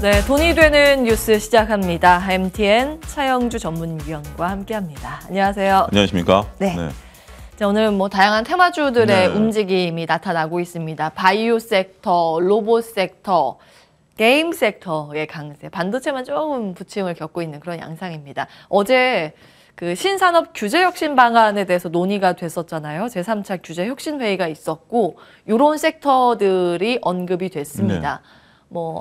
네, 돈이 되는 뉴스 시작합니다. MTN 차영주 전문위원과 함께합니다. 안녕하세요. 안녕하십니까? 네. 자, 오늘 다양한 테마주들의 움직임이 나타나고 있습니다. 바이오 섹터, 로봇 섹터, 게임 섹터의 강세, 반도체만 조금 부침을 겪고 있는 그런 양상입니다. 어제 그 신산업 규제 혁신 방안에 대해서 논의가 됐었잖아요. 제3차 규제 혁신 회의가 있었고 이런 섹터들이 언급이 됐습니다.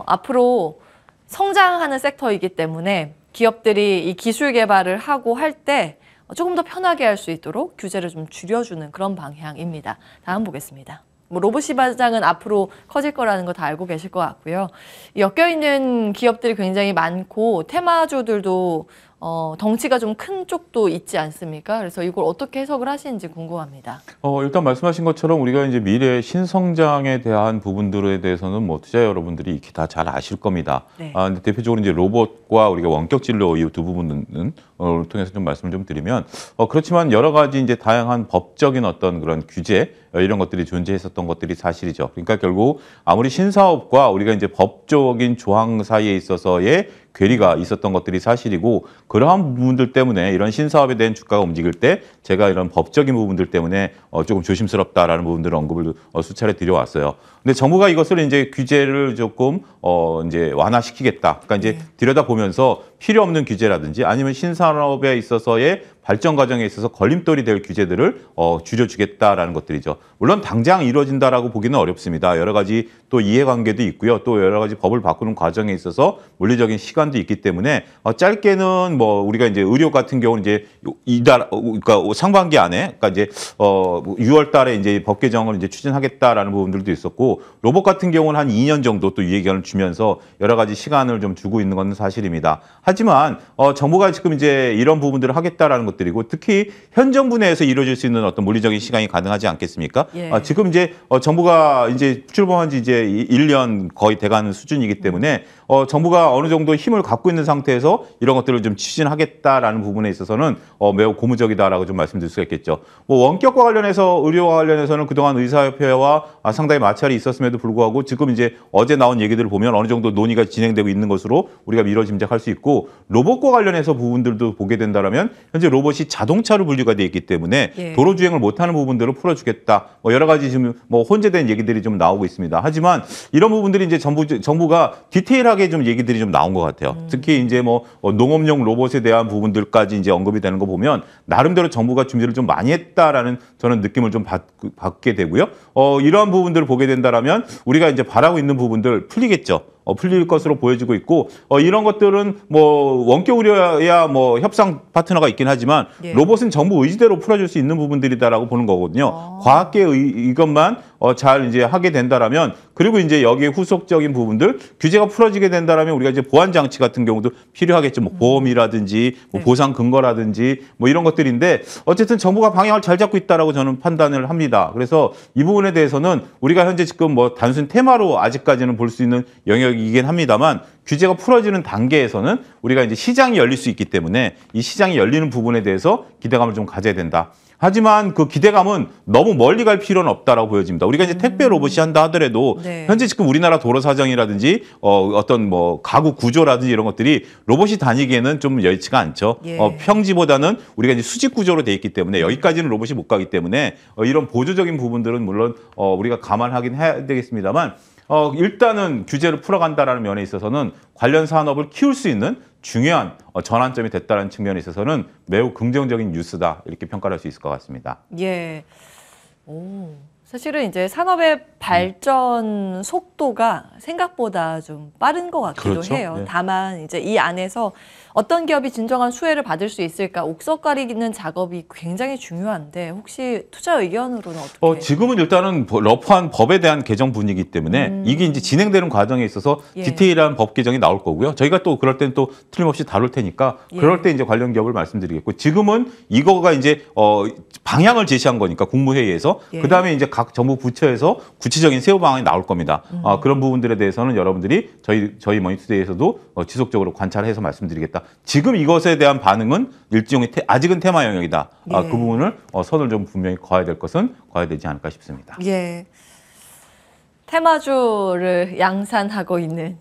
앞으로 성장하는 섹터이기 때문에 기업들이 이 기술 개발을 하고 할 때 조금 더 편하게 할 수 있도록 규제를 좀 줄여주는 그런 방향입니다. 다음 보겠습니다. 로봇 시장은 앞으로 커질 거라는 거 다 알고 계실 것 같고요. 엮여있는 기업들이 굉장히 많고 테마주들도 덩치가 좀 큰 쪽도 있지 않습니까? 그래서 이걸 어떻게 해석을 하시는지 궁금합니다. 일단 말씀하신 것처럼 우리가 이제 미래 신성장에 대한 부분들에 대해서는 투자 여러분들이 익히 다 잘 아실 겁니다. 네. 근데 대표적으로 이제 로봇과 우리가 원격 진로 이 두 부분은 통해서 좀 말씀을 좀 드리면 그렇지만 여러 가지 이제 다양한 법적인 어떤 그런 규제 이런 것들이 존재했었던 것들이 사실이죠. 그러니까 결국 아무리 신사업과 우리가 이제 법적인 조항 사이에 있어서의 괴리가 있었던 것들이 사실이고 그러한 부분들 때문에 이런 신사업에 대한 주가가 움직일 때 제가 이런 법적인 부분들 때문에 조금 조심스럽다라는 부분들을 언급을 수차례 드려왔어요. 근데 정부가 이것을 이제 규제를 조금 이제 완화시키겠다. 그러니까 이제 들여다보면서 필요 없는 규제라든지 아니면 신산업에 있어서의 발전 과정에 있어서 걸림돌이 될 규제들을 줄여주겠다라는 것들이죠. 물론 당장 이루어진다라고 보기는 어렵습니다. 여러 가지 또 이해관계도 있고요. 또 여러 가지 법을 바꾸는 과정에 있어서 물리적인 시간도 있기 때문에 짧게는 우리가 이제 의료 같은 경우는 이제 그러니까 상반기 안에 그러니까 이제 6월 달에 이제 법 개정을 이제 추진하겠다라는 부분들도 있었고 로봇 같은 경우는 한 2년 정도 또 유예 기간을 주면서 여러 가지 시간을 좀 주고 있는 건 사실입니다. 하지만 정부가 지금 이제 이런 부분들을 하겠다라는 것들이고 특히 현 정부 내에서 이루어질 수 있는 어떤 물리적인 시간이 가능하지 않겠습니까? 예. 지금 이제 정부가 이제 출범한 지 이제 1년 거의 돼가는 수준이기 때문에 정부가 어느 정도 힘을 갖고 있는 상태에서 이런 것들을 좀 추진하겠다라는 부분에 있어서는 매우 고무적이다라고 좀 말씀드릴 수가 있겠죠. 원격과 관련해서 의료와 관련해서는 그동안 의사협회와 상당히 마찰이 있었음에도 불구하고 지금 이제 어제 나온 얘기들을 보면 어느 정도 논의가 진행되고 있는 것으로 우리가 미뤄 짐작할 수 있고 로봇과 관련해서 부분들도 보게 된다면 현재 로봇이 자동차로 분류가 돼 있기 때문에 도로 주행을 못하는 부분들을 풀어주겠다. 여러 가지 지금 혼재된 얘기들이 좀 나오고 있습니다. 하지만 이런 부분들이 이제 정부가 디테일하게 좀 얘기들이 좀 나온 것 같아요. 특히 이제 농업용 로봇에 대한 부분들까지 이제 언급이 되는 거 보면 나름대로 정부가 준비를 좀 많이 했다라는 저는 느낌을 좀 받게 되고요. 이러한 부분들을 보게 된다라면 우리가 이제 바라고 있는 부분들 풀리겠죠. 풀릴 것으로 보여지고 있고 이런 것들은 원격 의료야 협상 파트너가 있긴 하지만 로봇은 정부 의지대로 풀어줄 수 있는 부분들이다라고 보는 거거든요. 과학계 이것만 잘 이제 하게 된다라면 그리고 이제 여기에 후속적인 부분들 규제가 풀어지게 된다라면 우리가 이제 보안 장치 같은 경우도 필요하겠죠. 보험이라든지 보상 근거라든지 이런 것들인데 어쨌든 정부가 방향을 잘 잡고 있다라고 저는 판단을 합니다. 그래서 이 부분에 대해서는 우리가 현재 지금 단순 테마로 아직까지는 볼 수 있는 영역이긴 합니다만 규제가 풀어지는 단계에서는 우리가 이제 시장이 열릴 수 있기 때문에 이 시장이 열리는 부분에 대해서 기대감을 좀 가져야 된다. 하지만 그 기대감은 너무 멀리 갈 필요는 없다라고 보여집니다. 우리가 이제 택배 로봇이 한다 하더라도 현재 지금 우리나라 도로 사정이라든지 어떤 가구 구조라든지 이런 것들이 로봇이 다니기에는 좀 여의치가 않죠. 평지보다는 우리가 이제 수직 구조로 돼 있기 때문에 여기까지는 로봇이 못 가기 때문에 이런 보조적인 부분들은 물론 우리가 감안하긴 해야 되겠습니다만 일단은 규제를 풀어간다라는 면에 있어서는 관련 산업을 키울 수 있는 중요한 전환점이 됐다는 측면에 있어서는 매우 긍정적인 뉴스다 이렇게 평가를 할 수 있을 것 같습니다. 예. 사실은 이제 산업의 발전 속도가 생각보다 좀 빠른 것 같기도 해요. 다만 이제 이 안에서 어떤 기업이 진정한 수혜를 받을 수 있을까 옥석 가리는 작업이 굉장히 중요한데 혹시 투자 의견으로는 어떻게? 지금은 일단은 러프한 법에 대한 개정 분위기 때문에 이게 이제 진행되는 과정에 있어서 디테일한 법 개정이 나올 거고요. 저희가 또 그럴 땐 또 틀림없이 다룰 테니까 그럴 때 이제 관련 기업을 말씀드리겠고 지금은 이거가 이제 방향을 제시한 거니까 국무회의에서 그다음에 이제 각 정부 부처에서 구체적인 세부 방안이 나올 겁니다. 그런 부분들에 대해서는 여러분들이 저희 머니투데이에서도 지속적으로 관찰해서 말씀드리겠다. 지금 이것에 대한 반응은 일종의 아직은 테마 영역이다. 그 부분을 선을 좀 분명히 그어야 될 것은 그어야 되지 않을까 싶습니다. 예. 테마주를 양산하고 있는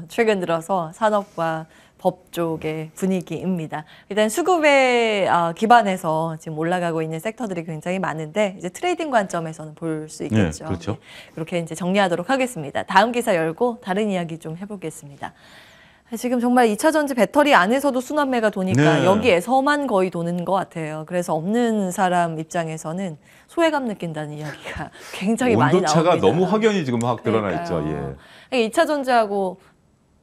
최근 들어서 산업과 법 쪽의 분위기입니다. 일단 수급에 기반해서 지금 올라가고 있는 섹터들이 굉장히 많은데 이제 트레이딩 관점에서는 볼 수 있겠죠. 네, 그렇죠. 그렇게 이제 정리하도록 하겠습니다. 다음 기사 열고 다른 이야기 좀 해보겠습니다. 지금 정말 2차 전지 배터리 안에서도 순환매가 도니까 네. 여기에서만 거의 도는 것 같아요. 그래서 없는 사람 입장에서는 소외감 느낀다는 이야기가 굉장히 많이 나옵니다. 온도차가 너무 확연히 지금 확 드러나 있죠. 그러니까요. 2차 전지하고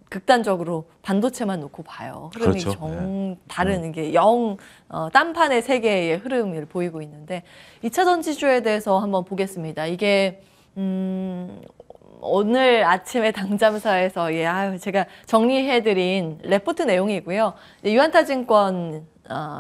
극단적으로 반도체만 놓고 봐요. 흐름이 그렇죠. 다른 이게 딴판의 세계의 흐름을 보이고 있는데 2차 전지주에 대해서 한번 보겠습니다. 이게 오늘 아침에 당잠사에서 제가 정리해드린 레포트 내용이고요. 유한타증권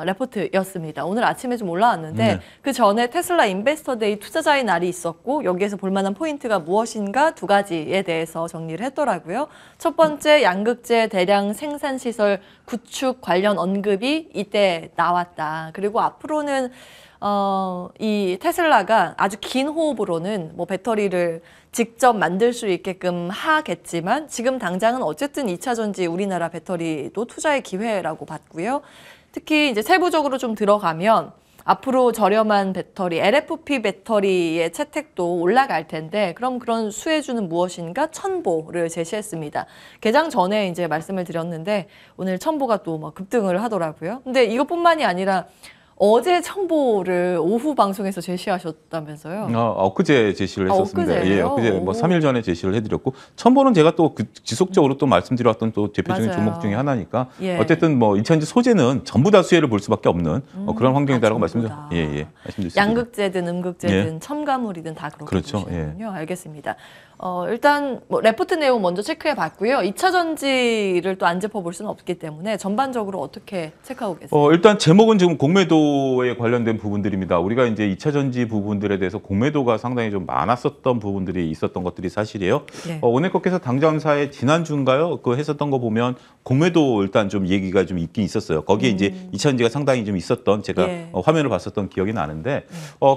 레포트였습니다. 오늘 아침에 좀 올라왔는데 그 전에 테슬라 인베스터데이 투자자의 날이 있었고 여기에서 볼만한 포인트가 무엇인가 두 가지에 대해서 정리를 했더라고요. 첫 번째, 양극재 대량 생산시설 구축 관련 언급이 이때 나왔다. 그리고 앞으로는 이 테슬라가 아주 긴 호흡으로는 뭐 배터리를 직접 만들 수 있게끔 하겠지만 지금 당장은 어쨌든 2차 전지 우리나라 배터리도 투자의 기회라고 봤고요. 특히 이제 세부적으로 좀 들어가면 앞으로 저렴한 배터리, LFP 배터리의 채택도 올라갈 텐데 그럼 그런 수혜주는 무엇인가? 첨보를 제시했습니다. 개장 전에 이제 말씀을 드렸는데 오늘 첨보가 또 막 급등을 하더라고요. 근데 이것뿐만이 아니라 어제 첨보를 오후 방송에서 제시하셨다면서요? 엊그제 제시를 했었습니다. 엊그제요? 엊그제 뭐 3일 전에 제시를 해드렸고 첨보는 제가 또 지속적으로 또 말씀드렸던 또 대표적인 맞아요. 종목 중에 하나니까 예. 어쨌든 뭐 2차전지 소재는 전부 다 수혜를 볼 수밖에 없는 그런 환경이다라고 전부 다. 말씀드렸습니다. 양극재든 음극재든 첨가물이든 다 그렇게 그렇죠. 보시는군요. 알겠습니다. 일단 뭐 레포트 내용 먼저 체크해 봤고요. 2차 전지를 또 안 짚어볼 수는 없기 때문에 전반적으로 어떻게 체크하고 계세요? 일단 제목은 지금 공매도에 관련된 부분들입니다. 우리가 이제 2차 전지 부분들에 대해서 공매도가 상당히 좀 많았었던 부분들이 있었던 것들이 사실이에요. 네. 오네커께서 당장사에 지난주인가요? 그 했었던 거 보면 공매도 일단 좀 얘기가 좀 있긴 있었어요. 거기에 이제 2차 전지가 상당히 좀 있었던 제가 예. 화면을 봤었던 기억이 나는데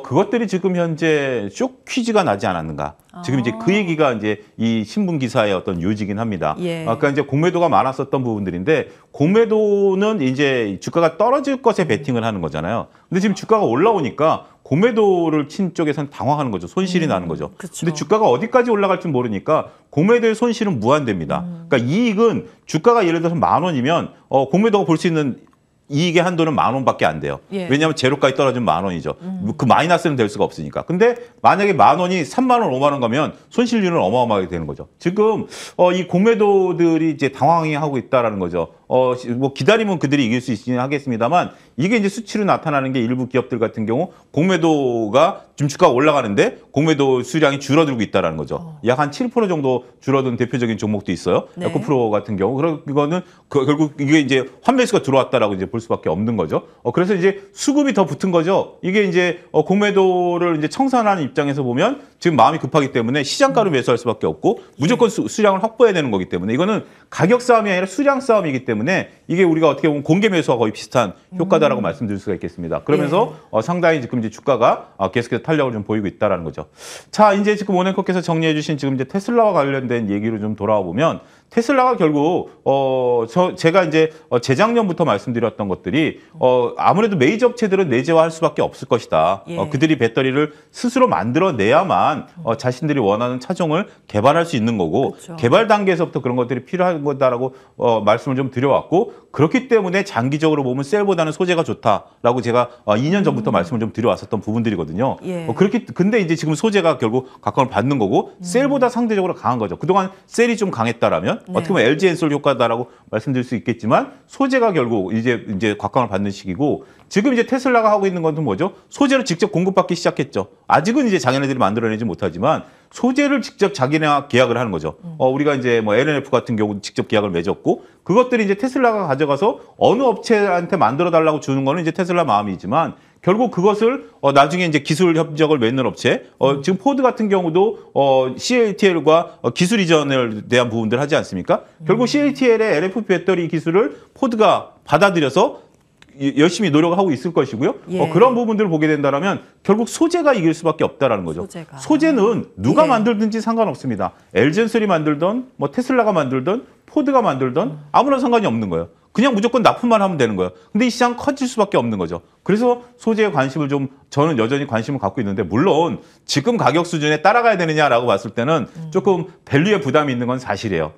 그것들이 지금 현재 쇼 퀴즈가 나지 않았는가? 지금 이제 그 얘기가 이제 이 신문 기사의 어떤 요지긴 합니다. 예. 아까 이제 공매도가 많았었던 부분들인데 공매도는 이제 주가가 떨어질 것에 베팅을 하는 거잖아요. 근데 지금 주가가 올라오니까 공매도를 친 쪽에서는 당황하는 거죠. 손실이 나는 거죠. 그쵸. 근데 주가가 어디까지 올라갈지 모르니까 공매도의 손실은 무한대입니다. 그러니까 이익은 주가가 예를 들어서 10,000원이면 공매도가 볼 수 있는 이익의 한도는 10,000원밖에 안 돼요. 예. 왜냐하면 제로까지 떨어지면 10,000원이죠. 그 마이너스는 될 수가 없으니까. 근데 만약에 10,000원이 30,000원, 50,000원 가면 손실률은 어마어마하게 되는 거죠. 지금 이 공매도들이 이제 당황하고 있다라는 거죠. 뭐 기다리면 그들이 이길 수 있긴 하겠습니다만 이게 이제 수치로 나타나는 게 일부 기업들 같은 경우 공매도가 지금 주가가 올라가는데 공매도 수량이 줄어들고 있다라는 거죠. 약 한 7% 정도 줄어든 대표적인 종목도 있어요. 네. 에코프로 같은 경우. 그거는 결국 이게 이제 환매수가 들어왔다라고 이제 볼 수밖에 없는 거죠. 그래서 이제 수급이 더 붙은 거죠. 이게 이제 공매도를 이제 청산하는 입장에서 보면 지금 마음이 급하기 때문에 시장가로 매수할 수밖에 없고 무조건 수량을 확보해야 되는 거기 때문에 이거는 가격 싸움이 아니라 수량 싸움이기 때문에 이게 우리가 어떻게 보면 공개 매수와 거의 비슷한 효과다라고 말씀드릴 수가 있겠습니다. 그러면서 상당히 지금 이제 주가가 계속해서 탄력을 좀 보이고 있다라는 거죠. 자, 이제 지금 오네커께서 정리해 주신 지금 이제 테슬라와 관련된 얘기로 좀 돌아와 보면 테슬라가 결국 제가 이제 재작년부터 말씀드렸던 것들이 아무래도 메이저 업체들은 내재화할 수밖에 없을 것이다. 예. 그들이 배터리를 스스로 만들어내야만 자신들이 원하는 차종을 개발할 수 있는 거고 그렇죠. 개발 단계에서부터 그런 것들이 필요한 거다라고 말씀을 좀 드려왔고 그렇기 때문에 장기적으로 보면 셀보다는 소재가 좋다라고 제가 2년 전부터 말씀을 좀 드려왔었던 부분들이거든요. 예. 근데 이제 지금 소재가 결국 각광을 받는 거고 셀보다 상대적으로 강한 거죠. 그동안 셀이 좀 강했다라면 네. 어떻게 보면 LG 엔솔 효과다라고 말씀드릴 수 있겠지만 소재가 결국 이제 각광을 받는 시기고 지금 이제 테슬라가 하고 있는 건 뭐죠? 소재를 직접 공급받기 시작했죠. 아직은 이제 자기네들이 만들어내지 못하지만 소재를 직접 자기네와 계약을 하는 거죠. 우리가 이제 뭐 LNF 같은 경우 직접 계약을 맺었고 그것들이 이제 테슬라가 가져가서 어느 업체한테 만들어 달라고 주는 거는 이제 테슬라 마음이지만 결국 그것을 나중에 이제 기술 협력을 맺는 업체, 지금 포드 같은 경우도 CATL과 기술 이전에 대한 부분들 하지 않습니까? 결국 CATL의 LFP 배터리 기술을 포드가 받아들여서 열심히 노력을 하고 있을 것이고요. 예. 그런 부분들을 보게 된다면 결국 소재가 이길 수밖에 없다라는 거죠. 소재는 누가 예. 만들든지 상관없습니다. LG&S이 만들던 뭐 테슬라가 만들던 포드가 만들던 아무런 상관이 없는 거예요. 그냥 무조건 납품만 하면 되는 거예요. 근데 이 시장 커질 수밖에 없는 거죠. 그래서 소재에 관심을 좀 저는 여전히 관심을 갖고 있는데 물론 지금 가격 수준에 따라가야 되느냐라고 봤을 때는 조금 밸류에 부담이 있는 건 사실이에요.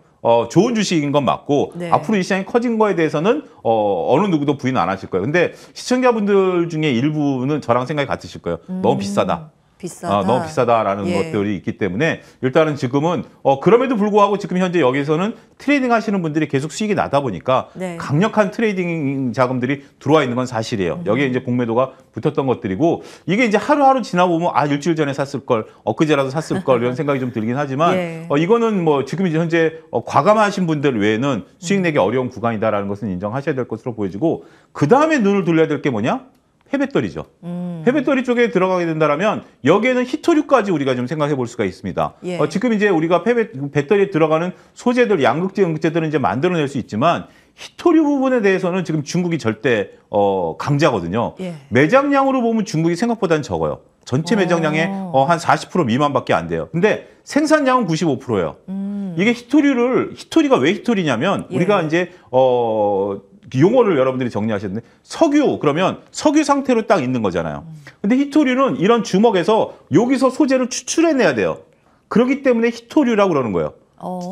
좋은 주식인 건 맞고 네. 앞으로 이 시장이 커진 거에 대해서는 어느 누구도 부인 안 하실 거예요. 근데 시청자분들 중에 일부는 저랑 생각이 같으실 거예요. 너무 비싸다. 너무 비싸다라는 예. 것들이 있기 때문에 일단은 지금은 그럼에도 불구하고 지금 현재 여기서는 트레이딩 하시는 분들이 계속 수익이 나다 보니까 네. 강력한 트레이딩 자금들이 들어와 있는 건 사실이에요. 여기에 이제 공매도가 붙었던 것들이고 이게 이제 하루하루 지나보면 일주일 전에 샀을 걸, 엊그제라도 샀을 걸 이런 생각이 좀 들긴 하지만 예. 이거는 뭐 지금 이제 현재 과감하신 분들 외에는 수익 내기 어려운 구간이다라는 것은 인정하셔야 될 것으로 보여지고 그 다음에 눈을 돌려야 될 게 뭐냐? 폐배터리죠. 폐배터리 쪽에 들어가게 된다면 여기에는 히토류까지 우리가 좀 생각해 볼 수가 있습니다. 예. 지금 이제 우리가 배터리에 들어가는 소재들, 양극재, 음극재들은 이제 만들어낼 수 있지만 히토류 부분에 대해서는 지금 중국이 절대 강자거든요. 예. 매장량으로 보면 중국이 생각보다는 적어요. 전체 매장량의 한 40% 미만밖에 안 돼요. 근데 생산량은 95%예요. 이게 히토리가 왜 히토리냐면 예. 우리가 이제 용어를 여러분들이 정리하셨는데 그러면 석유 상태로 딱 있는 거잖아요. 근데 히토류는 이런 주먹에서 여기서 소재를 추출해내야 돼요. 그렇기 때문에 히토류라고 그러는 거예요.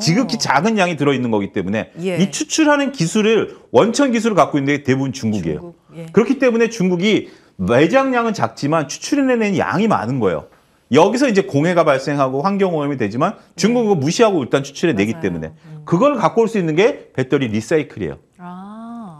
지극히 작은 양이 들어있는 거기 때문에 예. 이 추출하는 기술을 원천 기술을 갖고 있는 게 대부분 중국이에요. 예. 그렇기 때문에 중국이 매장량은 작지만 추출해내는 양이 많은 거예요. 여기서 이제 공해가 발생하고 환경오염이 되지만 중국은 그거 무시하고 일단 추출해내기 때문에 그걸 갖고 올 수 있는 게 배터리 리사이클이에요.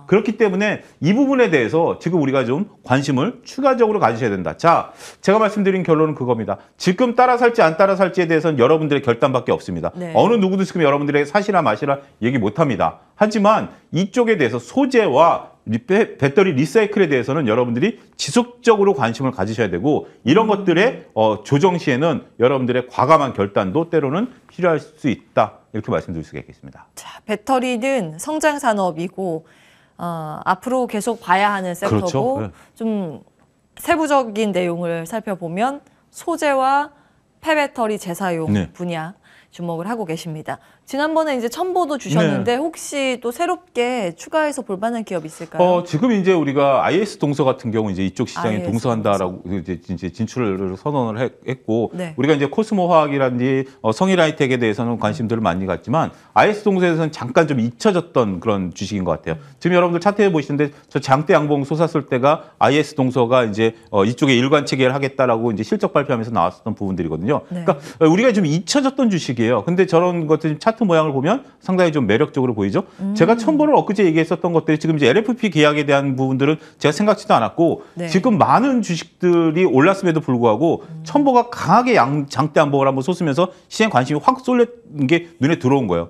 그렇기 때문에 이 부분에 대해서 지금 우리가 좀 관심을 추가적으로 가지셔야 된다. 자, 제가 말씀드린 결론은 그겁니다. 지금 따라 살지 안 따라 살지에 대해서는 여러분들의 결단밖에 없습니다. 네. 어느 누구도 지금 여러분들에게 사시라 마시라 얘기 못합니다. 하지만 이쪽에 대해서 소재와 배터리 리사이클에 대해서는 여러분들이 지속적으로 관심을 가지셔야 되고 이런 것들의 조정 시에는 여러분들의 과감한 결단도 때로는 필요할 수 있다. 이렇게 말씀드릴 수가 있겠습니다. 자, 배터리는 성장 산업이고 앞으로 계속 봐야 하는 섹터고 그렇죠. 네. 좀 세부적인 내용을 살펴보면 소재와 폐배터리 재사용 네. 분야 주목을 하고 계십니다. 지난번에 이제 첨보도 주셨는데 네. 혹시 또 새롭게 추가해서 볼 만한 기업 있을까요? 지금 이제 우리가 IS 동서 같은 경우 이제 이쪽 시장에 IS 동서한다라고 이제 진출을 선언을 했고 네. 우리가 이제 코스모 화학이라든지 성일 하이텍에 대해서는 관심들을 많이 갖지만 IS 동서에서는 잠깐 좀 잊혀졌던 그런 주식인 것 같아요. 지금 여러분들 차트에 보시는데 저 장대 양봉 솟았을 때가 IS 동서가 이제 이쪽에 일관 체계를 하겠다라고 이제 실적 발표하면서 나왔었던 부분들이거든요. 네. 그러니까 우리가 좀 잊혀졌던 주식이에요. 근데 저런 것들 차트 모양을 보면 상당히 좀 매력적으로 보이죠. 제가 첨보를 엊그제 얘기했었던 것들이 지금 이제 LFP 계약에 대한 부분들은 제가 생각지도 않았고 네. 지금 지금 많은 주식들이 올랐음에도 불구하고 첨보가 강하게 장대 양봉을 한번 솟으면서 시장 관심이 확 쏠린 게 눈에 들어온 거예요.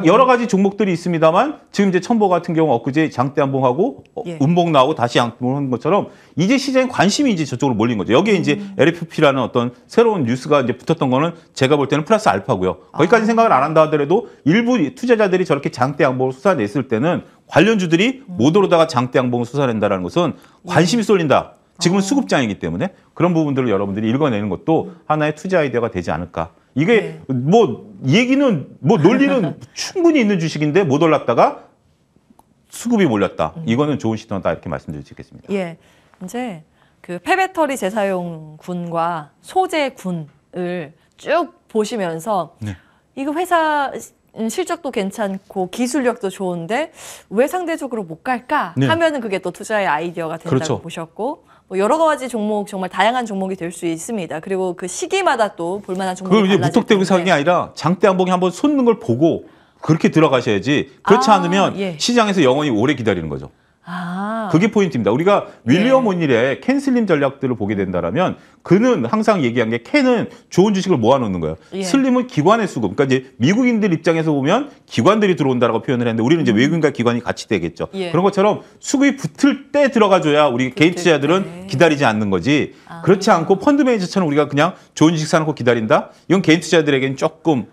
여러 가지 종목들이 있습니다만 지금 이제 첨보 같은 경우 엊그제 장대 양봉하고 예. 음봉 나오고 다시 양봉을 한 것처럼 이제 시장의 관심이 이제 저쪽으로 몰린 거죠. 여기에 이제 LFP라는 어떤 새로운 뉴스가 이제 붙었던 거는 제가 볼 때는 플러스 알파고요. 거기까지 생각을 안 한다 하더라도 일부 투자자들이 저렇게 장대 양봉을 쏟아냈을 때는 관련주들이 못 오르다가 장대 양봉을 쏟아낸다는 것은 관심이 쏠린다. 지금은 수급장이기 때문에 그런 부분들을 여러분들이 읽어내는 것도 하나의 투자 아이디어가 되지 않을까. 이게 네. 논리는 충분히 있는 주식인데 못 올랐다가 수급이 몰렸다. 이거는 좋은 시도다 이렇게 말씀드릴 수 있겠습니다. 예, 이제 그 폐배터리 재사용군과 소재군을 쭉 보시면서 네. 이거 회사 실적도 괜찮고 기술력도 좋은데 왜 상대적으로 못 갈까 네. 하면은 그게 또 투자의 아이디어가 된다고 그렇죠. 보셨고 뭐 여러 가지 종목 정말 다양한 종목이 될 수 있습니다. 그리고 그 시기마다 또 볼만한 종목이 그걸 이제 달라질 무턱대고 사는 게 텐데. 아니라 장대 양봉이 한번 솟는 걸 보고 그렇게 들어가셔야지. 그렇지 않으면 예. 시장에서 영원히 오래 기다리는 거죠. 아, 그게 포인트입니다. 우리가 윌리엄 오닐의 캔 슬림 전략들을 보게 된다면 그는 항상 얘기한 게 캔은 좋은 주식을 모아놓는 거예요. 예. 슬림은 슬림은 기관의 수급. 그러니까 이제 미국인들 입장에서 보면 기관들이 들어온다라고 표현을 했는데 우리는 이제 외국인과 기관이 같이 되겠죠. 예. 그런 것처럼 수급이 붙을 때 들어가줘야 우리 개인 투자자들은 때. 기다리지 않는 거지. 그렇지 않고 펀드 매니저처럼 우리가 그냥 좋은 주식 사놓고 기다린다? 이건 개인 투자자들에게는 조금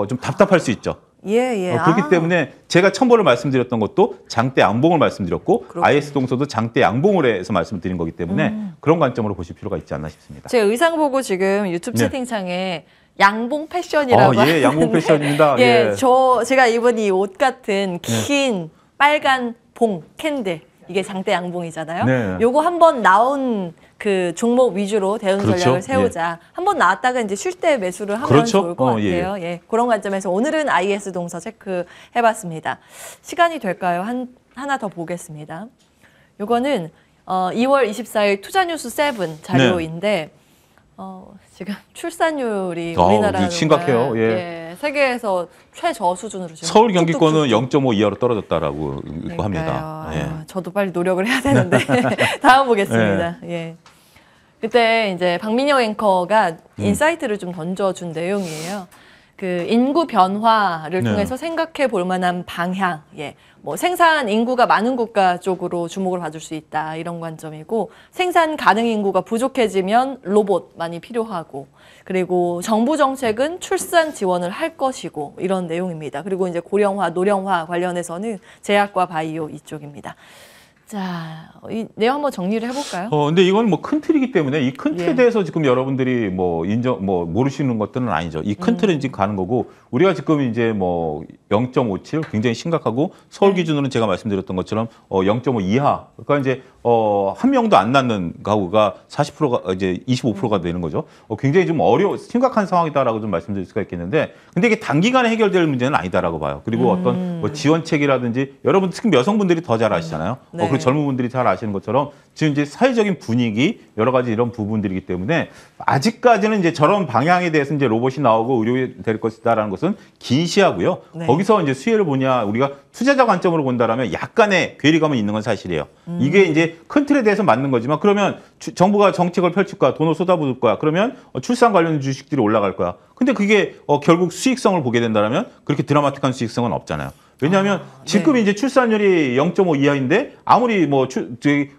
좀 답답할 수 있죠. 예. 그렇기 때문에 제가 첨보를 말씀드렸던 것도 장대 양봉을 말씀드렸고 그렇군요. IS 동서도 장대 양봉을 해서 말씀드린 거기 때문에 그런 관점으로 보실 필요가 있지 않나 싶습니다. 제 의상 보고 지금 유튜브 네. 채팅창에 양봉 패션이라고 예, 양봉 패션입니다. 예, 예. 제가 입은 이 옷 같은 긴 빨간 봉 캔들 이게 장대 양봉이잖아요. 네. 요거 한번 나온 그 종목 위주로 대응 그렇죠. 전략을 세우자. 한번 나왔다가 이제 쉴 때 매수를 하면 그렇죠. 좋을 것 같아요. 예. 그런 관점에서 오늘은 IS 동서 체크해봤습니다. 시간이 될까요? 하나 더 보겠습니다. 요거는 2월 24일 투자뉴스 7 자료인데 지금 출산율이 우리나라는 심각해요. 정말, 예. 세계에서 최저 수준으로 지금 서울 경기권은 뚝뚝뚝뚝. 0.5 이하로 떨어졌다라고 있고 합니다. 예. 저도 빨리 노력을 해야 되는데 다음 보겠습니다. 예. 그때 이제 박민영 앵커가 인사이트를 좀 던져준 내용이에요. 그 인구 변화를 네. 통해서 생각해 볼 만한 방향, 뭐 생산 인구가 많은 국가 쪽으로 주목을 받을 수 있다 이런 관점이고 생산 가능 인구가 부족해지면 로봇 많이 필요하고 그리고 정부 정책은 출산 지원을 할 것이고 이런 내용입니다. 그리고 이제 고령화, 노령화 관련해서는 제약과 바이오 이쪽입니다. 자, 이 내용 한번 정리를 해볼까요? 근데 이건 뭐 큰 틀이기 때문에 이 큰 틀에 예. 대해서 지금 여러분들이 뭐 모르시는 것들은 아니죠. 이 큰 틀은 지금 가는 거고 우리가 지금 이제 뭐 0.57 굉장히 심각하고 서울 기준으로는 제가 말씀드렸던 것처럼 0.5 이하. 그러니까 이제 한 명도 안 낳는 가구가 40%가 이제 25%가 되는 거죠. 굉장히 좀 심각한 상황이다라고 좀 말씀드릴 수가 있겠는데 근데 이게 단기간에 해결될 문제는 아니다라고 봐요. 그리고 어떤 뭐 지원책이라든지 여러분 특히 여성분들이 더 잘 아시잖아요. 네. 그리고 젊은 분들이 잘 아시는 것처럼 지금 이제 사회적인 분위기 여러 가지 이런 부분들이기 때문에 아직까지는 이제 저런 방향에 대해서 이제 로봇이 나오고 의료가 될 것이다라는 것은 긴 시하고요. 네. 거기서 이제 수혜를 보냐 우리가 투자자 관점으로 본다라면 약간의 괴리감은 있는 건 사실이에요. 이게 이제 큰 틀에 대해서 맞는 거지만 그러면 정부가 정책을 펼칠 거야, 돈을 쏟아부을 거야. 그러면 출산 관련 주식들이 올라갈 거야. 근데 그게 결국 수익성을 보게 된다면 그렇게 드라마틱한 수익성은 없잖아요. 왜냐하면 지금 네. 이제 출산율이 0.5 이하인데 아무리 뭐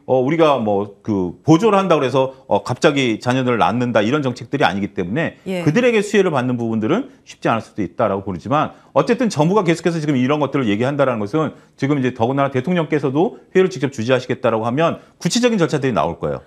우리가 뭐 그 보조를 한다고 해서 갑자기 자녀들을 낳는다 이런 정책들이 아니기 때문에 예. 그들에게 수혜를 받는 부분들은 쉽지 않을 수도 있다라고 보지만 어쨌든 정부가 계속해서 지금 이런 것들을 얘기한다라는 것은 지금 이제 더군다나 대통령께서도 회의를 직접 주재하시겠다라고 하면 구체적인 절차들이 나올 거예요.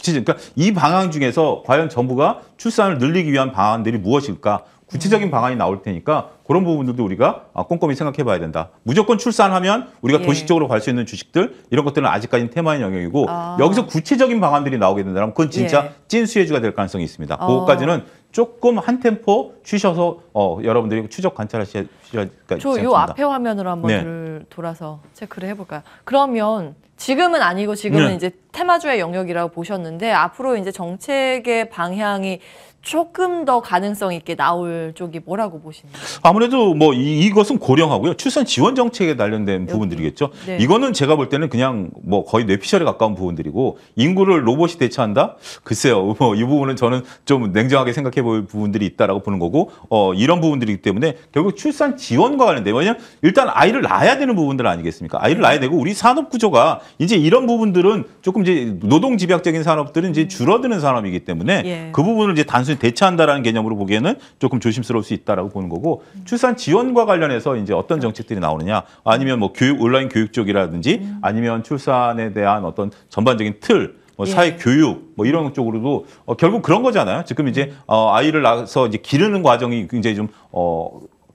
그러니까 이 방안 중에서 과연 정부가 출산을 늘리기 위한 방안들이 무엇일까? 구체적인 방안이 나올 테니까 그런 부분들도 우리가 꼼꼼히 생각해 봐야 된다. 무조건 출산하면 우리가 예. 도식적으로 갈 수 있는 주식들 이런 것들은 아직까지는 테마인 영역이고 여기서 구체적인 방안들이 나오게 된다면 그건 진짜 예. 찐 수혜주가 될 가능성이 있습니다. 그것까지는 조금 한 템포 쉬셔서 여러분들이 추적 관찰하셔야 될 저 요 앞에 화면으로 한번 돌아서 체크를 해볼까요? 그러면 지금은 아니고 지금은 이제 테마주의 영역이라고 보셨는데 앞으로 이제 정책의 방향이 조금 더 가능성 있게 나올 쪽이 뭐라고 보시나요? 아무래도 뭐 이것은 고령하고요. 출산 지원 정책에 관련된 부분들이겠죠. 네. 이거는 제가 볼 때는 그냥 뭐 거의 뇌피셜에 가까운 부분들이고 인구를 로봇이 대체한다? 글쎄요. 뭐 이 부분은 저는 좀 냉정하게 생각해 볼 부분들이 있다라고 보는 거고 이런 부분들이기 때문에 결국 출산 지원과 관련된 왜냐하면 일단 아이를 낳아야 되는 부분들 아니겠습니까? 아이를 낳아야 되고 우리 산업 구조가 이제 이런 부분들은 조금 이제 노동 집약적인 산업들은 이제 줄어드는 산업이기 때문에 예. 그 부분을 이제 단순히 대체한다라는 개념으로 보기에는 조금 조심스러울 수 있다라고 보는 거고 출산 지원과 관련해서 이제 어떤 정책들이 나오느냐 아니면 뭐 온라인 교육 쪽이라든지 아니면 출산에 대한 어떤 전반적인 틀 뭐 사회 교육 뭐 이런 쪽으로도 결국 그런 거잖아요. 지금 이제 아이를 낳아서 이제 기르는 과정이 굉장히 좀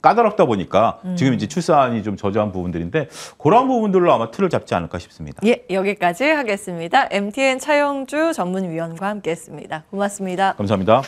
까다롭다 보니까 지금 이제 출산이 좀 저조한 부분들인데 그런 부분들로 아마 틀을 잡지 않을까 싶습니다. 예, 여기까지 하겠습니다. MTN 차영주 전문위원과 함께했습니다. 고맙습니다. 감사합니다.